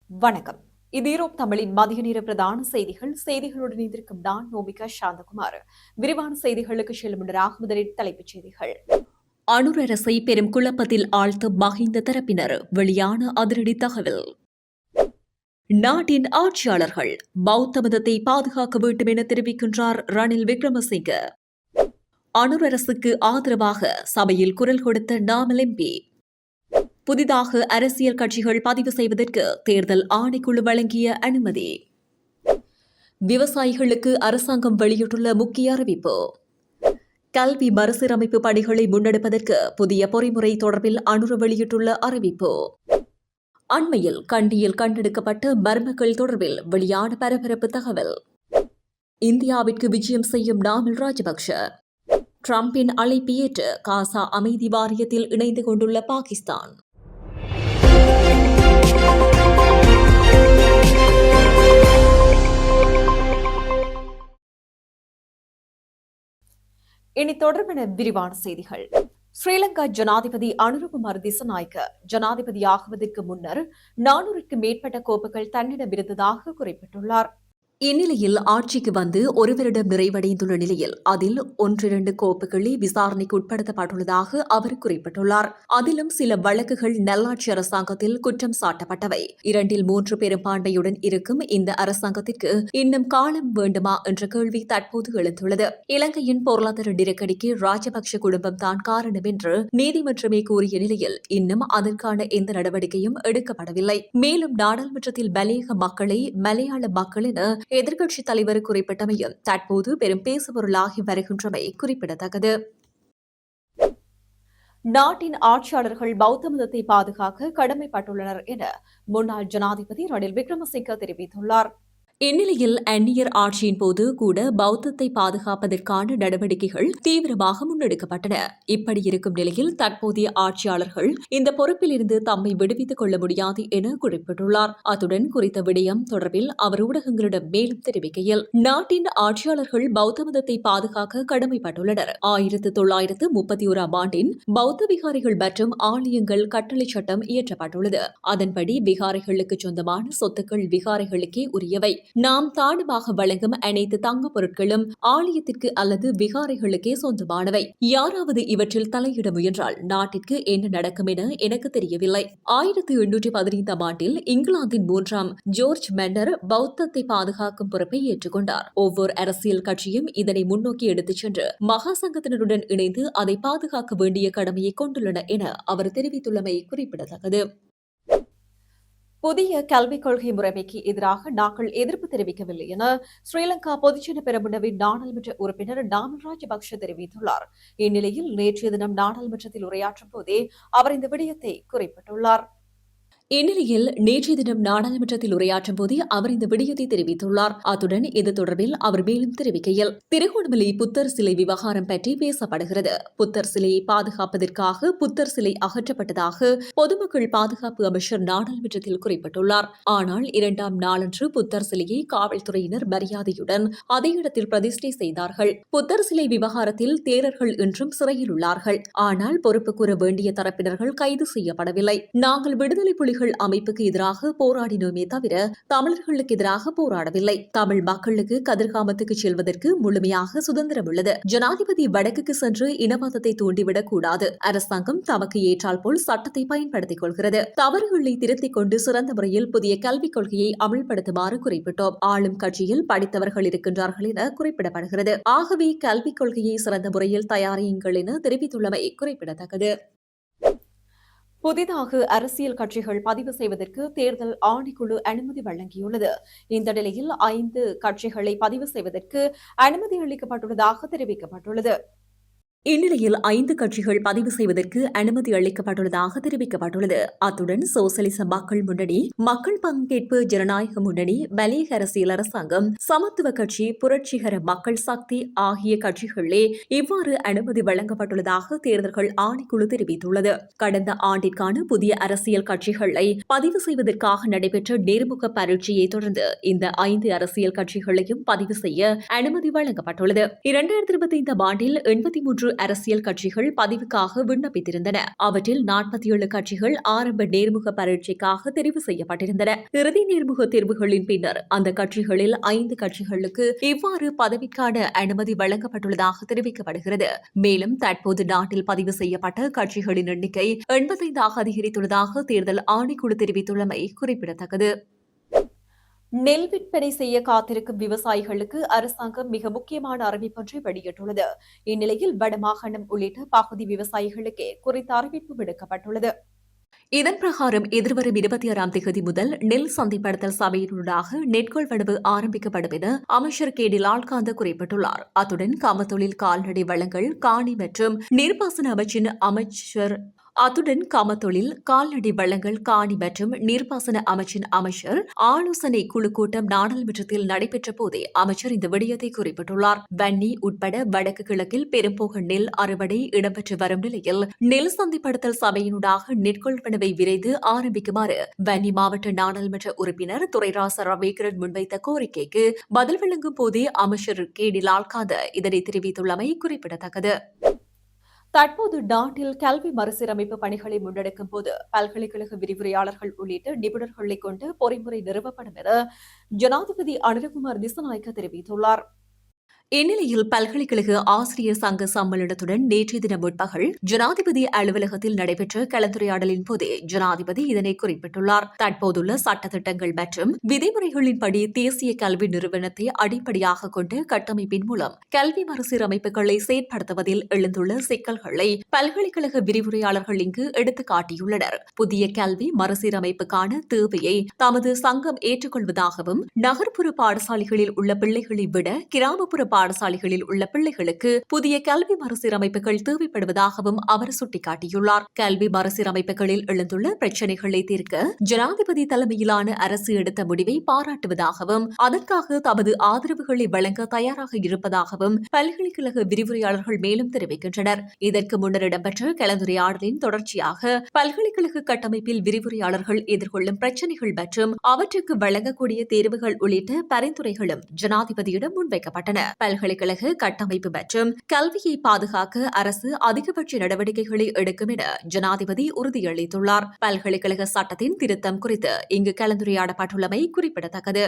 வணக்கம். இது ஈரோப் தமிழின் மதிய நேர பிரதான செய்திகளுடன் இணைந்திருக்கும் நான் நோமிகா சாந்தகுமார். விரிவான செய்திகளுக்கு செல்லும் முன்னராக முதலில் தலைப்புச் செய்திகள். அனுர் அரசை பெரும் குழப்பத்தில் ஆழ்த்தும் மஹிந்த தரப்பினர் வெளியான அதிரடி தகவல். நாட்டின் ஆட்சியாளர்கள் பௌத்த மதத்தை பாதுகாக்க வேண்டும் என தெரிவிக்கின்றார் ரணில் விக்ரமசிங்க. அனுர் அரசுக்கு ஆதரவாக சபையில் குரல் கொடுத்த நாமல் எம்பி. புதிதாக அரசியல் கட்சிகள் பதிவு செய்வதற்கு தேர்தல் ஆணைக்குழு வழங்கிய அனுமதி. விவசாயிகளுக்கு அரசாங்கம் வெளியிட்டுள்ள முக்கிய அறிவிப்பு. கல்வி மறுசீரமைப்பு பணிகளை முன்னெடுப்பதற்கு புதிய பொறிமுறை தொடர்பில் அனுர வெளியிட்டுள்ள அறிவிப்பு. அண்மையில் கண்டியில் கண்டெடுக்கப்பட்ட மர்மங்கள் தொடர்பில் வெளியான பரபரப்பு தகவல். இந்தியாவிற்கு விஜயம் செய்யும் நாமல் ராஜபக்ஷ. டிரம்பின் அழைப்பு ஏற்று காசா அமைதி வாரியத்தில் இணைந்து கொண்டுள்ள பாகிஸ்தான். இனி தொடர்பான விரிவான செய்திகள். ஸ்ரீலங்கா ஜனாதிபதி அனுரகுமார் திசநாயக்க ஜனாதிபதியாகுவதற்கு முன்னர் 400க்கும் மேற்பட்ட கோப்புகள் தன்னிடம் இருந்ததாக குறிப்பிட்டுள்ளார். இந்நிலையில் ஆட்சிக்கு வந்து ஒரு வருடம் நிறைவடைந்துள்ள நிலையில் அதில் 1-2 கோப்புகளே விசாரணைக்கு உட்படுத்தப்பட்டுள்ளதாக அவர் குறிப்பிட்டுள்ளார். அதிலும் சில வழக்குகள் நல்லாட்சி அரசாங்கத்தில் குற்றம் சாட்டப்பட்டவை. 2-3 பெரும்பான்மையுடன் இருக்கும் இந்த அரசாங்கத்திற்கு இன்னும் காலம் வேண்டுமா என்ற கேள்வி தற்போது எழுந்துள்ளது. இலங்கையின் பொருளாதார நெருக்கடிக்கு ராஜபக்ஷ குடும்பம் தான் காரணம் என்று நீதிமன்றமே கூறிய நிலையில் இன்னும் அதற்கான எந்த நடவடிக்கையும் எடுக்கப்படவில்லை. மேலும் நாடாளுமன்றத்தில் மலையக மக்களை மலையாள மக்கள் என எதிர்க்கட்சித் தலைவர் குறிப்பிட்டமையும் தற்போது பெரும் பேசுபொருளாகி வருகின்றமை குறிப்பிடத்தக்கது. நாட்டின் ஆட்சியாளர்கள் பௌத்த மதத்தை பாதுகாக்க கடமைப்பட்டுள்ளனர் என முன்னாள் ஜனாதிபதி ரணில் விக்ரமசிங்க தெரிவித்துள்ளார். இந்நிலையில் அந்நியர் ஆட்சியின் போது கூட பௌத்தத்தை பாதுகாப்பதற்கான நடவடிக்கைகள் தீவிரமாக முன்னெடுக்கப்பட்டன. இப்படி இருக்கும் நிலையில் தற்போதைய ஆட்சியாளர்கள் இந்த பொறுப்பில் இருந்து தம்மை விடுவித்துக் கொள்ள முடியாது என குறிப்பிட்டுள்ளார். அத்துடன் குறித்த விடயம் தொடர்பில் அவர் ஊடகங்களிடம் மேலும் தெரிவிக்கையில், நாட்டின் ஆட்சியாளர்கள் பௌத்த மதத்தை பாதுகாக்க கடமைப்பட்டுள்ளனர். 1931ஆம் ஆண்டின் பௌத்த விகாரிகள் மற்றும் ஆலயங்கள் கட்டளை சட்டம் இயற்றப்பட்டுள்ளது. அதன்படி விகாரிகளுக்கு சொந்தமான சொத்துக்கள் விகாரிகளுக்கே உரியவை. நாம் தானமாக வழங்கும் அனைத்து தங்க பொருட்களும் ஆலயத்திற்கு அல்லது விகாரைகளுக்கே சொந்தமானவை. யாராவது இவற்றில் தலையிட முயன்றால் நாட்டிற்கு என்ன நடக்கும் என எனக்கு தெரியவில்லை. 1815ஆம் ஆண்டில் இங்கிலாந்தின் 3ஆம் ஜோர்ஜ் மன்னர் பௌத்தத்தை பாதுகாக்கும் பொறுப்பை ஏற்றுக்கொண்டார். ஒவ்வொரு அரசியல் கட்சியும் இதனை முன்னோக்கி எடுத்துச் சென்று மகா சங்கத்தினருடன் இணைந்து அதை பாதுகாக்க வேண்டிய கடமையை கொண்டுள்ளன என அவர் தெரிவித்துள்ளமை குறிப்பிடத்தக்கது. புதிய கல்விக் கொள்கை முறைமைக்கு எதிராக நாங்கள் எதிர்ப்பு தெரிவிக்கவில்லை என ஸ்ரீலங்கா பொதுஜன பெரமுனவின் நாடாளுமன்ற உறுப்பினர் நாமல் ராஜபக்ஷ தெரிவித்துள்ளார். இந்நிலையில் நேற்றைய தினம் நாடாளுமன்றத்தில் உரையாற்றும் போதே அவர் இந்த விடயத்தை குறிப்பிட்டுள்ளார். இந்நிலையில் நேற்றைய தினம் நாடாளுமன்றத்தில் உரையாற்றும் போதே அவர் இந்த விடயத்தை தெரிவித்துள்ளார். அத்துடன் இது தொடர்பில் அவர் மேலும் தெரிவிக்கையில், திருகோணமலை புத்தர் சிலை விவகாரம் பற்றி பேசப்படுகிறது. புத்தர் சிலையை பாதுகாப்பதற்காக புத்தர் சிலை அகற்றப்பட்டதாக பொதுமக்கள் பாதுகாப்பு அமைச்சர் நாடாளுமன்றத்தில் குறிப்பிட்டுள்ளார். ஆனால் 2ஆம் நாளன்று புத்தர் சிலையை காவல்துறையினர் மரியாதையுடன் அதே இடத்தில் பிரதிஷ்டை செய்தார்கள். புத்தர் சிலை விவகாரத்தில் தேரர்கள் இன்றும் சிறையில் உள்ளார்கள். ஆனால் பொறுப்பு கூற வேண்டிய தரப்பினர்கள் கைது செய்யப்படவில்லை. நாங்கள் விடுதலை புலிகள் அமைப்புக்கு எதிராக போராடினோமே தவிர தமிழர்களுக்கு எதிராக போராடவில்லை. தமிழ் மக்களுக்கு கதிர்காமத்துக்கு செல்வதற்கு முழுமையாக சுதந்திரம் உள்ளது. ஜனாதிபதி வடக்குக்கு சென்று இனவாதத்தை தூண்டிவிடக் கூடாது. அரசாங்கம் தமக்கு ஏற்றால் போல் சட்டத்தை பயன்படுத்திக் கொள்கிறது. தவறுகளை திருத்திக் கொண்டு சிறந்த முறையில் புதிய கல்விக் கொள்கையை அமல்படுத்துமாறு குறிப்பிட்டோம். ஆளும் கட்சியில் படித்தவர்கள் இருக்கின்றார்கள் என குறிப்பிடப்படுகிறது. ஆகவே கல்விக் கொள்கையை சிறந்த முறையில் தயாரியுங்கள் என தெரிவித்துள்ளமை குறிப்பிடத்தக்கது. புதிதாக அரசியல் கட்சிகள் பதிவு செய்வதற்கு தேர்தல் ஆணைக்குழு அனுமதி வழங்கியுள்ளது. இந்த நிலையில் 5 கட்சிகளை பதிவு செய்வதற்கு அனுமதி அளிக்கப்பட்டுள்ளதாக தெரிவிக்கப்பட்டுள்ளது. இந்நிலையில் 5 கட்சிகள் பதிவு செய்வதற்கு அனுமதி அளிக்கப்பட்டுள்ளதாக தெரிவிக்கப்பட்டுள்ளது. அத்துடன் சோசலிச மக்கள் முன்னணி, மக்கள் பங்கேற்பு ஜனநாயக முன்னணி, மலையக அரசியல் அரசாங்கம், சமத்துவ கட்சி, புரட்சிகர மக்கள் சக்தி ஆகிய கட்சிகளே இவ்வாறு அனுமதி வழங்கப்பட்டுள்ளதாக தேர்தல்கள் ஆணைக்குழு தெரிவித்துள்ளது. கடந்த ஆண்டிற்கான புதிய அரசியல் கட்சிகளை பதிவு செய்வதற்காக நடைபெற்ற நேர்முக பரீட்சையை தொடர்ந்து இந்த 5 அரசியல் கட்சிகளையும் பதிவு செய்ய அனுமதி வழங்கப்பட்டுள்ளது. 2025ஆம் ஆண்டில் 83 அரசியல் கட்சிகள் பதிவுக்காக விண்ணப்பித்திருந்தன. அவற்றில் 47 கட்சிகள் ஆரம்ப நேர்முக பரீட்சைக்காக தெரிவு செய்யப்பட்டிருந்தன. இறுதி நேர்முக தேர்வுகளின் பின்னர் அந்த கட்சிகளில் 5 கட்சிகளுக்கு இவ்வாறு பதவிக்கான அனுமதி வழங்கப்பட்டுள்ளதாக தெரிவிக்கப்படுகிறது. மேலும் தற்போது நாட்டில் பதிவு செய்யப்பட்ட கட்சிகளின் எண்ணிக்கை 85ஆக அதிகரித்துள்ளதாக தேர்தல் ஆணைக்குழு தெரிவித்துள்ளமை குறிப்பிடத்தக்கது. நெல் விற்பனை செய்ய காத்திருக்கும் விவசாயிகளுக்கு அரசாங்கம் மிக முக்கியமான அறிவிப்பொன்றை வெளியிட்டுள்ளது. இந்நிலையில் வடமாகாணம் உள்ளிட்ட பகுதி விவசாயிகளுக்கே குறித்த அறிவிப்பு விடுக்கப்பட்டுள்ளது. இதன் பிரகாரம் எதிர்வரும் 26ஆம் தேதி முதல் நெல் சந்தைப்படுத்தல் சபையினூடாக நெற்கொள்வனவு ஆரம்பிக்கப்படும் என அமைச்சர் கே.டி. லால்காந்த குறிப்பிட்டுள்ளார். அத்துடன் கமத்தொழில் கால்நடை வளங்கள் காணி மற்றும் நீர்ப்பாசன அமைச்சின் அமைச்சர் கமத்தொழில் கால்நடை வளங்கள் காணி மற்றும் நீர்ப்பாசன அமைச்சின் அமைச்சர் ஆலோசனை குழு கூட்டம் நாடாளுமன்றத்தில் நடைபெற்ற போதே அமைச்சர் இந்த விடயத்தை குறிப்பிட்டுள்ளார். வன்னி உட்பட வடக்கு கிழக்கில் பெரும்போக நெல் அறுவடை இடம்பெற்று வரும் நிலையில் நெல் சந்தைப்படுத்தல் சபையினூடாக நெற்கொள்வனவை விரைந்து ஆரம்பிக்குமாறு வன்னி மாவட்ட நாடாளுமன்ற உறுப்பினர் துரைராச ரவிகரன் முன்வைத்த கோரிக்கைக்கு பதில் வழங்கும் போதே அமைச்சர் கே.டி. லால்காந்த இதனை தெரிவித்துள்ளமை குறிப்பிடத்தக்கது. தற்போது நாட்டில் கல்வி மறுசீரமைப்பு பணிகளை முன்னெடுக்கும் போது பல்கலைக்கழக விரிவுரையாளர்கள் உள்ளிட்ட நிபுணர்களை கொண்டு பொறிமுறை நிறுவப்படும் என ஜனாதிபதி அனுரகுமார் திசாநாயக்க தெரிவித்துள்ளார். இந்நிலையில் பல்கலைக்கழக ஆசிரியர் சங்க சம்மேளனத்துடன் நேற்றைய தினம் முற்பகல் ஜனாதிபதி அலுவலகத்தில் நடைபெற்ற கலந்துரையாடலின் போதே ஜனாதிபதி இதனை குறிப்பிட்டுள்ளார். தற்போதுள்ள சட்டத்திட்டங்கள் மற்றும் விதிமுறைகளின்படி தேசிய கல்வி நிறுவனத்தை அடிப்படையாக கொண்ட கட்டமைப்பின் மூலம் கல்வி மறுசீரமைப்புகளை செயற்படுத்துவதில் எழுந்துள்ள சிக்கல்களை பல்கலைக்கழக விரிவுரையாளர்கள் இங்கு எடுத்துக் காட்டியுள்ளனர். புதிய கல்வி மறுசீரமைப்புக்கான தேவையை தமது சங்கம் ஏற்றுக்கொள்வதாகவும் நகர்ப்புற பாடசாலைகளில் உள்ள பிள்ளைகளை விட கிராமப்புற பாடசாலைகளில் உள்ள பிள்ளைகளுக்கு புதிய கல்வி மறுசீரமைப்புகள் தேவைப்படுவதாகவும் அவர் சுட்டிக்காட்டியுள்ளார். கல்வி மறுசீரமைப்புகளில் எழுந்துள்ள பிரச்சினைகளை தீர்க்க ஜனாதிபதி தலைமையிலான அரசு எடுத்த முடிவை பாராட்டுவதாகவும் அதற்காக தமது ஆதரவுகளை வழங்க தயாராக இருப்பதாகவும் பல்கலைக்கழக விரிவுரையாளர்கள் மேலும் தெரிவிக்கின்றனர். இதற்கு முன்னர் இடம்பெற்ற கலந்துரையாடலின் தொடர்ச்சியாக பல்கலைக்கழக கட்டமைப்பில் விரிவுரையாளர்கள் எதிர்கொள்ளும் பிரச்சினைகள் மற்றும் அவற்றுக்கு வழங்கக்கூடிய தேர்வுகள் உள்ளிட்ட பரிந்துரைகளும் ஜனாதிபதியிடம் முன்வைக்கப்பட்டன. பல்கலைக்கழக கட்டமைப்பு மற்றும் கல்வியை பாதுகாக்க அரசு அதிகபட்ச நடவடிக்கைகளை எடுக்கும் என ஜனாதிபதி உறுதியளித்துள்ளார். பல்கலைக்கழக சட்டத்தின் திருத்தம் குறித்து இங்கு கலந்துரையாடப்பட்டுள்ளமை குறிப்பிடத்தக்கது.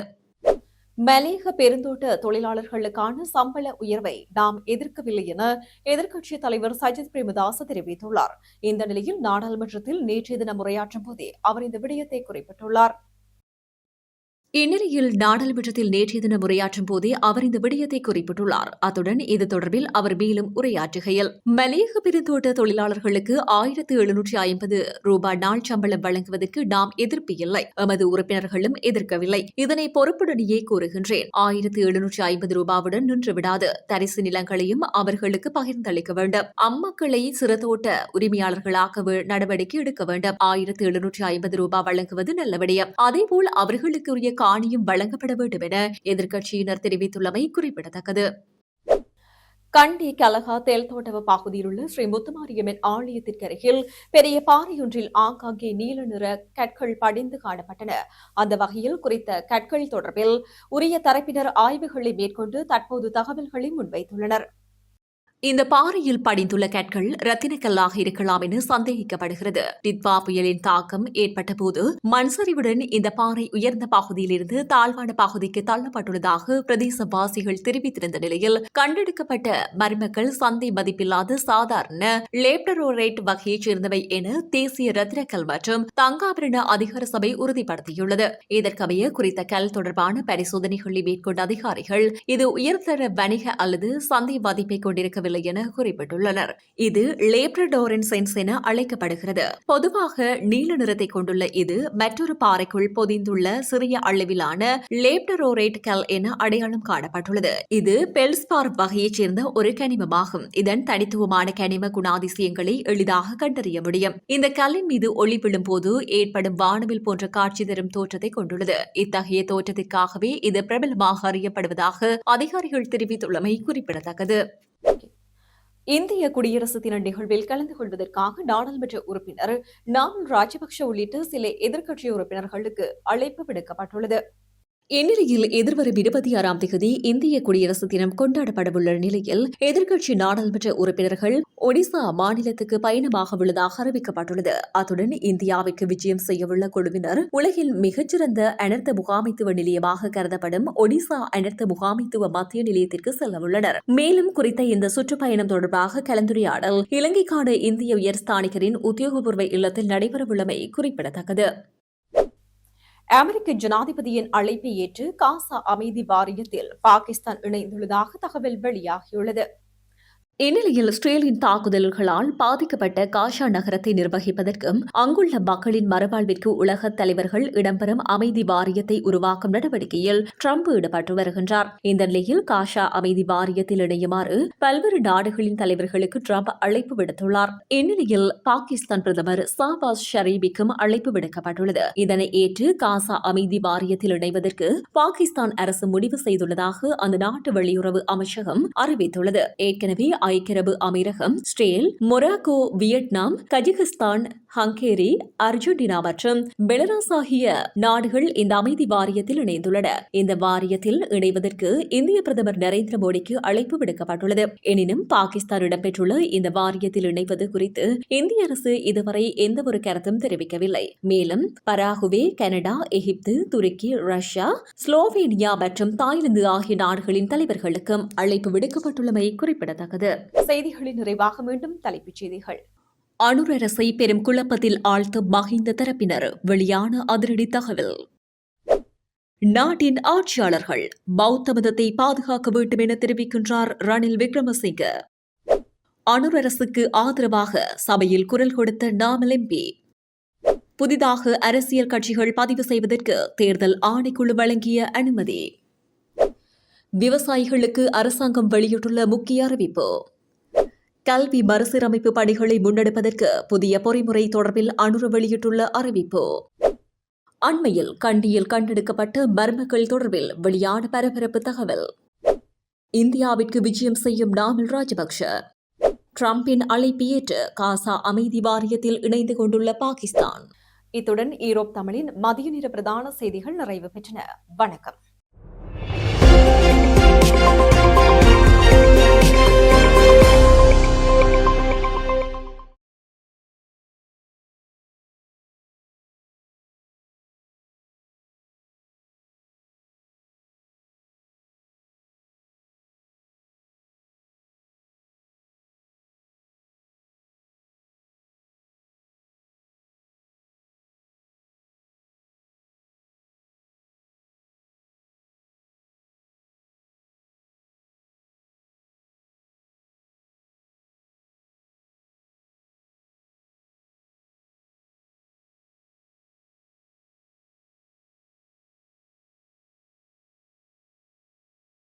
மலேக பெருந்தோட்ட தொழிலாளர்களுக்கான சம்பள உயர்வை நாம் எதிர்க்கவில்லை என எதிர்க்கட்சித் தலைவர் சஜித் பிரேமதாச தெரிவித்துள்ளார். இந்த நிலையில் நாடாளுமன்றத்தில் நேற்றைய தினம் உரையாற்றும் போதே அவர் இந்த விடயத்தை குறிப்பிட்டுள்ளார். இந்நிலையில் நாடாளுமன்றத்தில் நேற்றைய தினம் உரையாற்றும் போதே அவர் இந்த விடயத்தை குறிப்பிட்டுள்ளார். அத்துடன் இது தொடர்பில் அவர் மேலும் உரையாற்றுகையில் மலேக பெருந்தோட்ட தொழிலாளர்களுக்கு 1750 ரூபாய் நாள் சம்பளம் வழங்குவதற்கு நாம் எதிர்ப்பு இல்லை. எமது உறுப்பினர்களும் எதிர்க்கவில்லை. இதனை பொறுப்புடனேயே கூறுகின்றேன். 1750 ரூபாவுடன் நின்றுவிடாது. தரிசு நிலங்களையும் அவர்களுக்கு பகிர்ந்தளிக்க வேண்டும். அம்மக்களை சிறுதோட்ட உரிமையாளர்களாக்க நடவடிக்கை எடுக்க வேண்டும். 1750 ரூபாய் வழங்குவது நல்ல விடயம். அதேபோல் அவர்களுக்குரிய காணியும் வழங்கப்பட வேண்டும் என எதிர்க்கட்சியினர் தெரிவித்துள்ளமை குறிப்பிடத்தக்கது. கண்டி கலகா தேல்தோட்டவ பகுதியில் உள்ள ஸ்ரீ முத்துமாரியம்மன் ஆலயத்திற்கு அருகில் பெரிய பாறையொன்றில் ஆங்காங்கே நீல நிற கற்கள் படிந்து காணப்பட்டன. அந்த வகையில் குறித்த கற்கள் தொடர்பில் உரிய தரப்பினர் ஆய்வுகளை மேற்கொண்டு தற்போது தகவல்களை முன்வைத்துள்ளனர். இந்த பாறையில் படிந்துள்ள கற்கள் ரத்தினக்கல்லாக இருக்கலாம் என சந்தேகிக்கப்படுகிறது. டிட்வா புயலின் தாக்கம் ஏற்பட்ட போது மண்சரிவுடன் இந்த பாறை உயர்ந்த பகுதியிலிருந்து தாழ்வான பகுதிக்கு தள்ளப்பட்டுள்ளதாக பிரதேசவாசிகள் தெரிவித்திருந்த நிலையில் கண்டெடுக்கப்பட்ட மர்மக்கள் சந்தை மதிப்பில்லாத சாதாரண லேப்டரோரேட் வகையைச் சேர்ந்தவை என தேசிய ரத்தினக்கல் மற்றும் தங்காபரண அதிகார சபை உறுதிப்படுத்தியுள்ளது. இதற்கமைய குறித்த கல் தொடர்பான பரிசோதனைகளை மேற்கொண்ட அதிகாரிகள் இது உயர்தர வணிக அல்லது சந்தை மதிப்பை கொண்டிருக்கவில்லை என குறிப்பிட்டுள்ளனர். இது லேப்ரடோரன்சென்ஸ் என அழைக்கப்படுகிறது. பொதுவாக நீல நிறத்தை கொண்டுள்ள இது மற்றொரு பாறைக்குள் பொதிந்துள்ள சிறிய அளவிலான லேப்டரோரேட் கல் என அடையாளம் காணப்பட்டுள்ளது. இது பெல்ஸ்பார் வகையைச் சேர்ந்த ஒரு கனிமமாகும். இதன் தனித்துவமான கனிம குணாதிசயங்களை எளிதாக கண்டறிய முடியும். இந்த கல்லின் மீது ஒளி விழும் போது ஏற்படும் வானவில் போன்ற காட்சி தரும் தோற்றத்தை கொண்டுள்ளது. இத்தகைய தோற்றத்திற்காகவே இது பிரபலமாக அறியப்படுவதாக அதிகாரிகள் தெரிவித்துள்ளமை குறிப்பிடத்தக்கது. இந்திய குடியரசு தின நிகழ்வில் கலந்து கொள்வதற்காக நாடாளுமன்ற உறுப்பினர் நாமல் ராஜபக்ஷ உள்ளிட்ட சில எதிர்க்கட்சி உறுப்பினர்களுக்கு அழைப்பு விடுக்கப்பட்டுள்ளது. இந்நிலையில் எதிர்வரும் 26ஆம் தேதி இந்திய குடியரசு தினம் கொண்டாடப்படவுள்ள நிலையில் எதிர்க்கட்சி நாடாளுமன்ற உறுப்பினர்கள் ஒடிசா மாநிலத்துக்கு பயணமாக உள்ளதாக அறிவிக்கப்பட்டுள்ளது. அத்துடன் இந்தியாவிற்கு விஜயம் செய்யவுள்ள குழுவினர் உலகில் மிகச்சிறந்த அனர்த்த முகாமைத்துவ நிலையமாக கருதப்படும் ஒடிசா அனர்த்த முகாமைத்துவ மத்திய நிலையத்திற்கு செல்லவுள்ளனர். மேலும் குறித்த இந்த சுற்றுப்பயணம் தொடர்பாக கலந்துரையாடல் இலங்கைக்கான இந்திய உயர்ஸ்தானிகரின் உத்தியோகபூர்வ இல்லத்தில் நடைபெறவுள்ளமை குறிப்பிடத்தக்கது. அமெரிக்க ஜனாதிபதியின் அழைப்பை ஏற்று காசா அமைதி வாரியத்தில் பாகிஸ்தான் இணைந்துள்ளதாக தகவல் வெளியாகியுள்ளது. இந்நிலையில் இஸ்ரேலின் தாக்குதல்களால் பாதிக்கப்பட்ட காஷா நகரத்தை நிர்வகிப்பதற்கும் அங்குள்ள மக்களின் மறுவாழ்விற்கு உலக தலைவர்கள் இடம்பெறும் அமைதி வாரியத்தை உருவாக்கும் நடவடிக்கையில் ட்ரம்ப் ஈடுபட்டு வருகின்றார். இந்த நிலையில் காஷா அமைதி வாரியத்தில் இணையுமாறு பல்வேறு நாடுகளின் தலைவர்களுக்கு ட்ரம்ப் அழைப்பு விடுத்துள்ளார். இந்நிலையில் பாகிஸ்தான் பிரதமர் ஷாபாஸ் ஷரீபிக்கும் அழைப்பு விடுக்கப்பட்டுள்ளது. இதனை ஏற்று காசா அமைதி வாரியத்தில் இணைவதற்கு பாகிஸ்தான் அரசு முடிவு செய்துள்ளதாக அந்த நாட்டு வெளியுறவு அமைச்சகம் அறிவித்துள்ளது. ஏற்கனவே ஐக்கிய அரபு அமீரகம், Israel, Morocco, Vietnam, Kazakhstan, Hungary, Argentina மற்றும் பெலராஸ் ஆகிய நாடுகள் இந்த அமைதி வாரியத்தில் இணைந்துள்ளன. இந்த வாரியத்தில் இணைவதற்கு இந்திய பிரதமர் நரேந்திர மோடிக்கு அழைப்பு விடுக்கப்பட்டுள்ளது. எனினும் பாகிஸ்தான் இடம்பெற்றுள்ள இந்த வாரியத்தில் இணைவது குறித்து இந்திய அரசு இதுவரை எந்தவொரு கருத்தும் தெரிவிக்கவில்லை. மேலும் பராகுவே, கனடா, எகிப்து, துருக்கி, ரஷ்யா, ஸ்லோவேனியா மற்றும் தாய்லாந்து ஆகிய நாடுகளின் தலைவர்களுக்கும் அழைப்பு விடுக்கப்பட்டுள்ளமை குறிப்பிடத்தக்கது. செய்திகளின் நிறைவாக மீண்டும் தலைப்புச் செய்திகள். அனுர் அரசை பெரும் குழப்பத்தில் ஆழ்த்தும் மஹிந்த தரப்பினர் வெளியான அதிரடி தகவல். நாட்டின் ஆட்சியாளர்கள் பௌத்த மதத்தை பாதுகாக்க வேண்டும் என தெரிவிக்கின்றார் ரணில் விக்ரமசிங்க. அனுர் அரசுக்கு ஆதரவாக சபையில் குரல் கொடுத்த நாமல் எம்பி. புதிதாக அரசியல் கட்சிகள் பதிவு செய்வதற்கு தேர்தல் ஆணைக்குழு வழங்கிய அனுமதி. விவசாயிகளுக்கு அரசாங்கம் வெளியிட்டுள்ள முக்கிய அறிவிப்பு. கல்வி மறுசீரமைப்பு பணிகளை முன்னெடுப்பதற்கு புதிய பொறிமுறை தொடர்பில் அனுர வெளியிட்டுள்ள அறிவிப்பு. அண்மையில் கண்டியில் கண்டெடுக்கப்பட்ட மர்மங்கள் தொடர்பில் வெளியான பரபரப்பு தகவல். இந்தியாவிற்கு விஜயம் செய்யும் நாமல் ராஜபக்ஷ. ட்ரம்பின் அழைப்பு ஏற்று காசா அமைதி வாரியத்தில் இணைந்து கொண்டுள்ள பாகிஸ்தான். இத்துடன் ஈரோப் தமிழின் மதிய நேர பிரதான செய்திகள் நிறைவு பெற்றன. வணக்கம்.